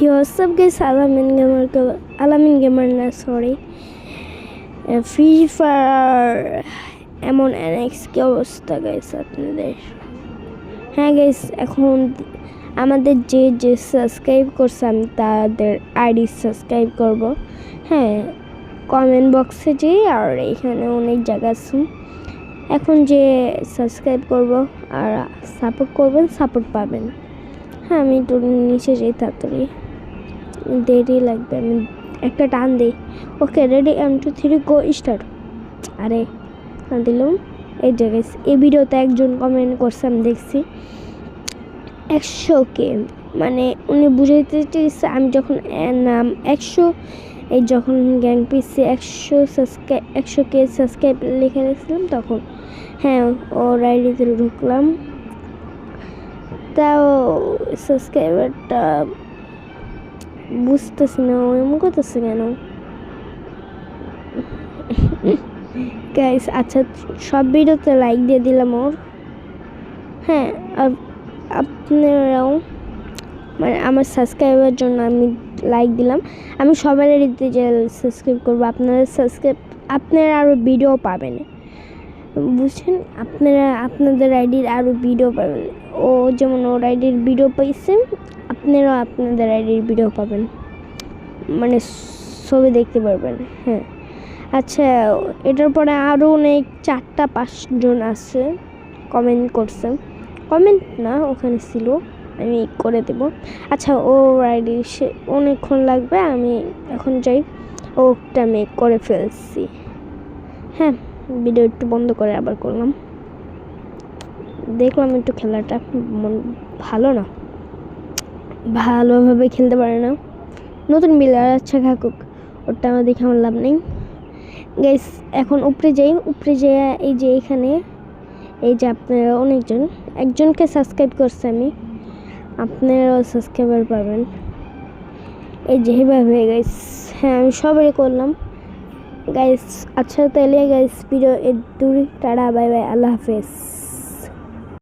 WhatsApp guys, আলামিন gamer না sorry, free fire এমন এনএক্স কি অবস্থা গাইস আপনাদের। হ্যাঁ গাইস, এখন আমাদের যে সাবস্ক্রাইব করছে আমি তাদের আইডি সাবস্ক্রাইব করব। হ্যাঁ, কমেন্ট বক্সে যেই আর এখানে অনেক জায়গা আছে। এখন যে সাবস্ক্রাইব করব আর সাপোর্ট করবেন, সাপোর্ট পাবেন। হ্যাঁ, আমি একটু নিচে যাই, তাড়াতাড়ি দেরি লাগবে, আমি একটা টান দিই। ওকে রেডি, 1 2 3 গো স্টার্ট। আরে না দিলাম। এই জায়গায় এই ভিডিওতে একজন কমেন্ট করছে, আমি দেখছি 100K, মানে উনি বুঝাইতে চেয়েছে আমি যখন নাম 100 এই যখন গ্যাং পিসে 100K সাবস্ক্রাইব লিখে রেখেছিলাম তখন। হ্যাঁ, ওর আইডিতে ঢুকলাম, তাও সাবস্ক্রাইবারটা বুঝতেছি না এমন করতেছে কেন গাইস। আচ্ছা, সব ভিডিওতে লাইক দিয়ে দিলাম ওর। হ্যাঁ, আপনারাও মানে আমার সাবস্ক্রাইবার জন্য আমি লাইক দিলাম। আমি সবার আইডিতে যে সাবস্ক্রাইব করবো, আপনারা আরও ভিডিও পাবেন, বুঝছেন? আপনাদের আইডির আরও ভিডিও পাবেন। ও যেমন ওর আইডির ভিডিও পাইছেন, আপনারাও আপনাদের আইডির ভিডিও পাবেন, মানে ছবি দেখতে পারবেন। হ্যাঁ, আচ্ছা, এটার পরে আরও অনেক 4-5 জন আছে কমেন্ট করছে, কমেন্ট না ওখানে ছিল, আমি করে দেব। আচ্ছা, ও আইডি সে অনেকক্ষণ লাগবে, আমি এখন যাই, ওটা আমি করে ফেলছি। হ্যাঁ, ভিডিও একটু বন্ধ করে আবার করলাম, দেখলাম একটু খেলাটা ভালো না, ভালোভাবে খেলতে পারে না, নতুন বিলার। আচ্ছা থাকুক, ওটা আমার দেখে আমার লাভ নেই গাইস। এখন উপরে যাই, উপরে যেয়ে এই যে এখানে এই যে আপনারা একজনকে সাবস্ক্রাইব করছে আমি, আপনারাও সাবস্ক্রাইবার পাবেন এই যে এইভাবে গাইস। হ্যাঁ, আমি সবারই করলাম গাইস। আচ্ছা তাহলে গাইস, ভিডিও এর দূরে, টাটা, বাই বাই, আল্লাহ হাফেজ।